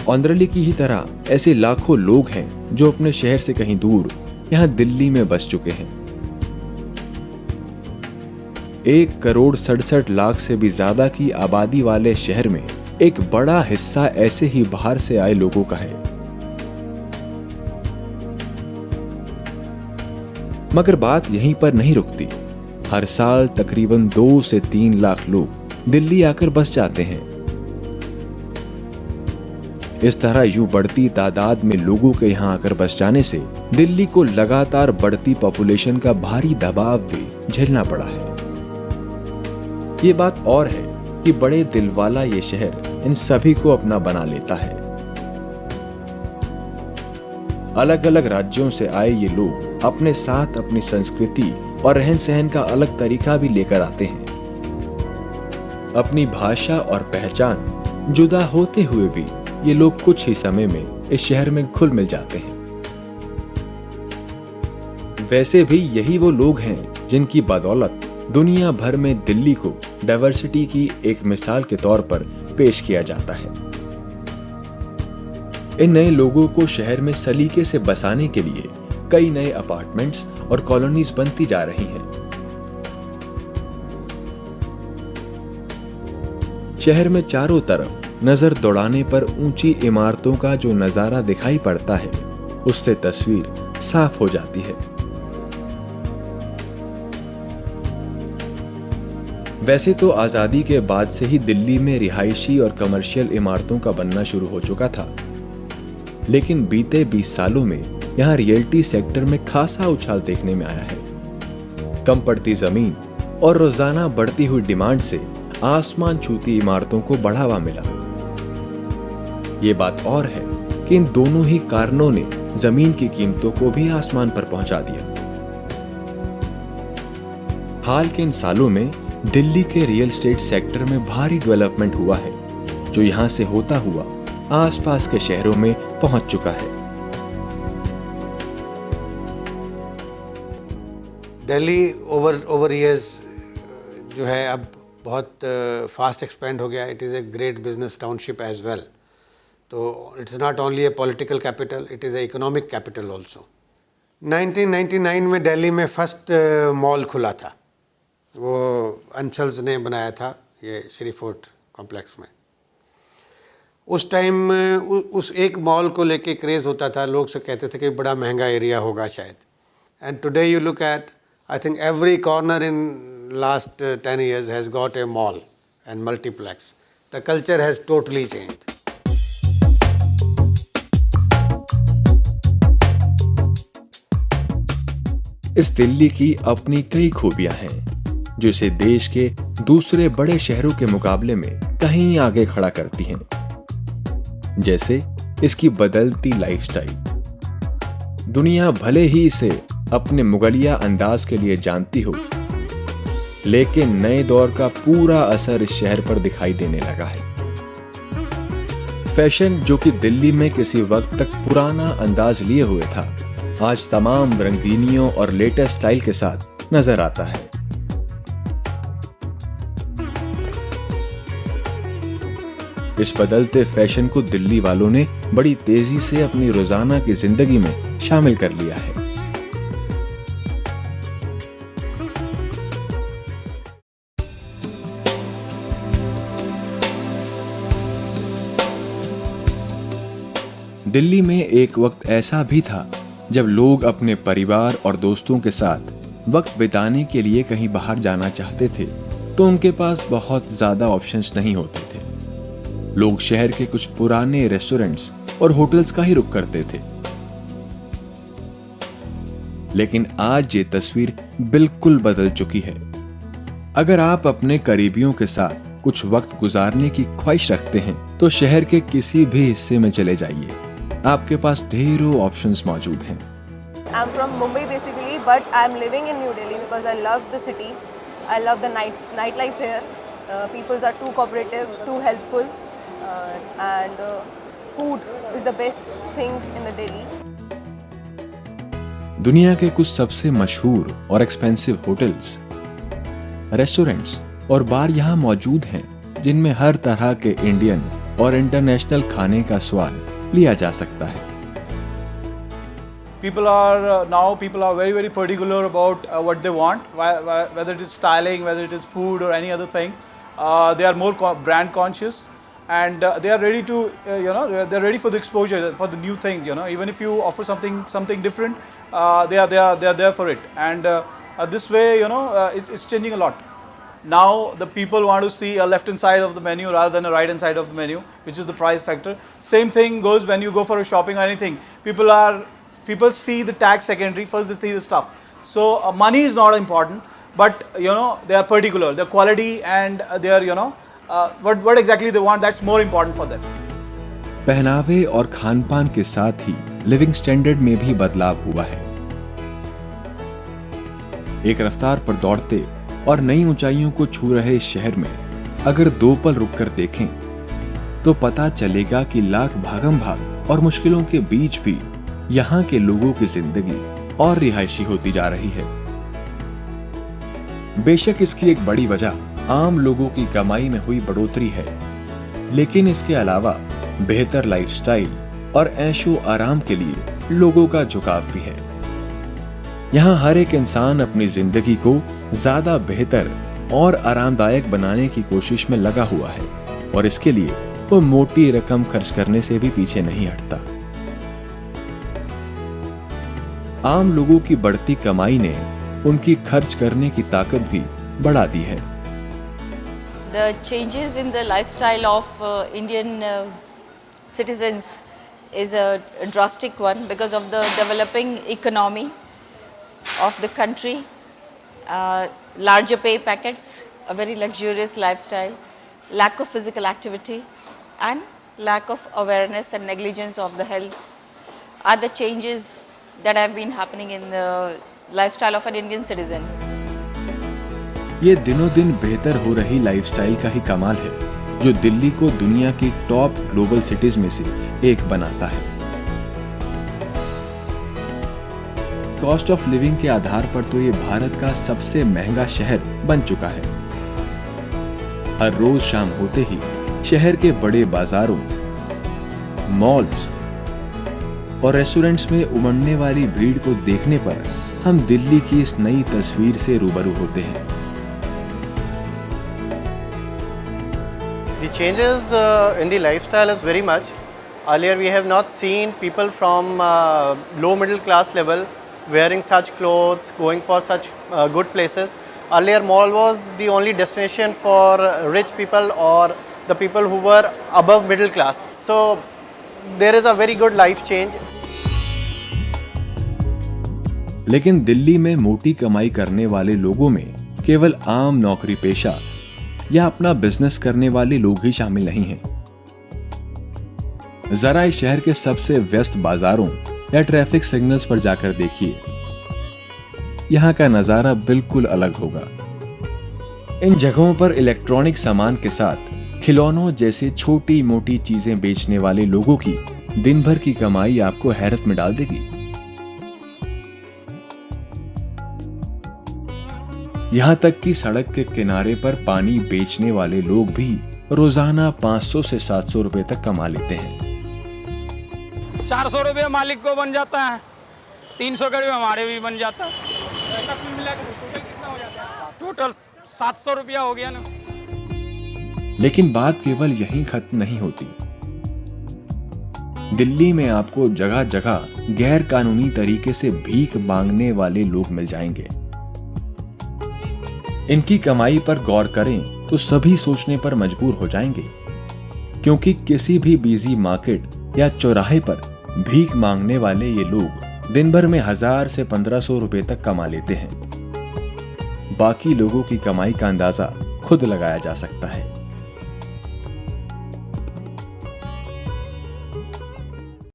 औंद्रली की ही तरह ऐसे लाखों लोग हैं जो अपने शहर से कहीं दूर यहाँ दिल्ली में बस चुके हैं। 1,67,00,000 से भी ज्यादा की आबादी वाले शहर में एक बड़ा हिस्सा ऐसे ही बाहर से आए लोगों का है। मगर बात यहीं पर नहीं रुकती। हर साल तकरीबन 2 से 3 लाख लोग दिल्ली आकर बस जाते हैं। इस तरह यूं बढ़ती तादाद में लोगों के यहां आकर बस जाने से दिल्ली को लगातार बढ़ती पॉपुलेशन का भारी दबाव भी झेलना पड़ा है। ये बात और है कि बड़े दिल वाला ये शहर इन सभी को अपना बना लेता है। अलग अलग राज्यों से आए ये लोग अपने साथ अपनी संस्कृति और रहन सहन का अलग तरीका भी लेकर आते हैं। अपनी भाषा और पहचान जुदा होते हुए भी ये लोग कुछ ही समय में इस शहर में घुल मिल जाते हैं। वैसे भी यही वो लोग हैं जिनकी बदौलत दुनिया भर में दिल्ली को डाइवर्सिटी की एक मिसाल के तौर पर पेश किया जाता है। इन नए लोगों को शहर में सलीके से बसाने के लिए कई नए अपार्टमेंट्स और कॉलोनीज बनती जा रही हैं। शहर में चारों तरफ नजर दौड़ाने पर ऊंची इमारतों का जो नजारा दिखाई पड़ता है, उससे तस्वीर साफ हो जाती है। वैसे तो आजादी के बाद से ही दिल्ली में रिहायशी और कमर्शियल इमारतों का बनना शुरू हो चुका था, लेकिन बीते 20 सालों में यहाँ रियल्टी सेक्टर में खासा उछाल देखने में आया है। कम पड़ती जमीन और रोजाना बढ़ती हुई डिमांड से आसमान छूती इमारतों को बढ़ावा मिला। ये बात और है कि इन दोनों ही कारणों ने जमीन की कीमतों को भी आसमान पर पहुंचा दिया। हाल के इन सालों में दिल्ली के रियल एस्टेट सेक्टर में भारी डेवलपमेंट हुआ है, जो यहां से होता हुआ आसपास के शहरों में पहुंच चुका है। दिल्ली ओवर ईयर्स जो है अब बहुत फास्ट एक्सपेंड हो गया। It is a great business township as well. तो it's not only a political capital, it is a economic capital also. 1999 में दिल्ली में फर्स्ट मॉल खुला था, वो अंशल्स ने बनाया था ये श्री फोर्ट कॉम्प्लेक्स में। उस टाइम उस एक मॉल को लेके क्रेज़ होता था, लोग से कहते थे कि बड़ा महंगा एरिया होगा शायद। And today you look at, I think every corner in last 10 years has got a mall and multiplex. The culture has totally changed. इस दिल्ली की अपनी कई खूबियां हैं जो इसे देश के दूसरे बड़े शहरों के मुकाबले में कहीं आगे खड़ा करती हैं। जैसे इसकी बदलती लाइफस्टाइल। दुनिया भले ही इसे अपने मुगलिया अंदाज के लिए जानती हो, लेकिन नए दौर का पूरा असर इस शहर पर दिखाई देने लगा है। फैशन जो कि दिल्ली में किसी वक्त तक पुराना अंदाज लिए हुए था, आज तमाम रंगीनियों और लेटेस्ट स्टाइल के साथ नजर आता है। इस बदलते फैशन को दिल्ली वालों ने बड़ी तेजी से अपनी रोजाना की जिंदगी में शामिल कर लिया है। दिल्ली में एक वक्त ऐसा भी था जब लोग अपने परिवार और दोस्तों के साथ वक्त बिताने के लिए कहीं बाहर जाना चाहते थे तो उनके पास बहुत ज्यादा ऑप्शंस नहीं होते थे। लोग शहर के कुछ पुराने रेस्टोरेंट्स और होटल्स का ही रुख करते थे। लेकिन आज ये तस्वीर बिल्कुल बदल चुकी है। अगर आप अपने करीबियों के साथ कुछ वक्त गुजारने की ख्वाहिश रखते हैं तो शहर के किसी भी हिस्से में चले जाइए, आपके पास ढेरों ऑप्शंस मौजूद हैं। I'm from Mumbai basically, but I'm living in New Delhi because I love the city. I love the nightlife here. People are too cooperative, too helpful, and food is the best thing in the Delhi. दुनिया के कुछ सबसे मशहूर और expensive hotels, restaurants और बार यहाँ मौजूद हैं जिनमें हर तरह के इंडियन और इंटरनेशनल खाने का स्वाद लिया जा सकता है। People are very, very particular about what they want, whether it is styling, whether it is food or any other thing. They are more brand conscious, and they are ready to, they're ready for the exposure, for the new things. Even if you offer something different, they are there for it. And this way, it's changing a lot. Now the people want to see a left-hand side of the menu rather than a right-hand side of the menu, which is the price factor. Same thing goes when you go for a shopping or anything. People see the tag secondary, first they see the stuff. So money is not important, but they are particular. Their quality and their what exactly they want, that's more important for them. पहनावे और खान-पान के साथ ही living standard में भी बदलाव हुआ है। एक रफ्तार पर दौड़ते और नई ऊंचाइयों को छू रहे इस शहर में अगर दो पल रुककर देखें तो पता चलेगा कि लाख भागम भाग और मुश्किलों के बीच भी यहाँ के लोगों की जिंदगी और रिहायशी होती जा रही है। बेशक इसकी एक बड़ी वजह आम लोगों की कमाई में हुई बढ़ोतरी है, लेकिन इसके अलावा बेहतर लाइफस्टाइल और ऐशो आराम के लिए लोगों का झुकाव भी है। यहाँ हर एक इंसान अपनी जिंदगी को ज्यादा बेहतर और आरामदायक बनाने की कोशिश में लगा हुआ है और इसके लिए वो मोटी रकम खर्च करने से भी पीछे नहीं हटता। आम लोगों की बढ़ती कमाई ने उनकी खर्च करने की ताकत भी बढ़ा दी है। The changes in the lifestyle of Indian citizens is a drastic one because of the developing economy of the country, larger pay packets, a very luxurious lifestyle, lack of physical activity and lack of awareness and negligence of the health are the changes that have been happening in the lifestyle of an Indian citizen. ये दिनों दिन बेहतर हो रही lifestyle का ही कमाल है जो दिल्ली को दुनिया की टॉप ग्लोबल सिटीज में से एक बनाता है। कॉस्ट ऑफ लिविंग के आधार पर तो ये भारत का सबसे महंगा शहर बन चुका है। हर रोज शाम होते ही शहर के बड़े बाजारों, मॉल्स और रेस्टोरेंट्स में उमड़ने वाली भीड़ को देखने पर हम दिल्ली की इस नई तस्वीर से रूबरू होते हैं। The changes in the lifestyle is very much. Earlier we have not seen people from low middle class level wearing such clothes, going for such good places. Earlier mall was the only destination for rich people or the people who were above middle class. So there is a very good life change. लेकिन दिल्ली में मोटी कमाई करने वाले लोगों में केवल आम नौकरी पेशा या अपना बिजनेस करने वाले लोग ही शामिल नहीं हैं। जरा इस शहर के सबसे व्यस्त बाजारों या ट्रैफिक सिग्नल्स पर जाकर देखिए, यहाँ का नजारा बिल्कुल अलग होगा। इन जगहों पर इलेक्ट्रॉनिक सामान के साथ खिलौनों जैसे छोटी मोटी चीजें बेचने वाले लोगों की दिन भर की कमाई आपको हैरत में डाल देगी। यहाँ तक कि सड़क के किनारे पर पानी बेचने वाले लोग भी रोजाना 500 से 700 रुपए तक कमा लेते हैं। 400 रुपये मालिक को बन जाता है, 300 का हमारे भी बन जाता है। ऐसा कुल मिला के टोटल कितना हो जाता है? टोटल 700 रुपया हो गया ना। लेकिन बात केवल यहीं खत्म नहीं होती। दिल्ली में आपको जगह जगह गैर कानूनी तरीके से भीख मांगने वाले लोग मिल जाएंगे। इनकी कमाई पर गौर करें तो सभी सोचने पर मजबूर हो जाएंगे, क्योंकि किसी भी बिजी मार्केट या चौराहे पर भीख मांगने वाले ये लोग दिन भर में 1000 से 1500 रुपए तक कमा लेते हैं। बाकी लोगों की कमाई का अंदाजा खुद लगाया जा सकता है।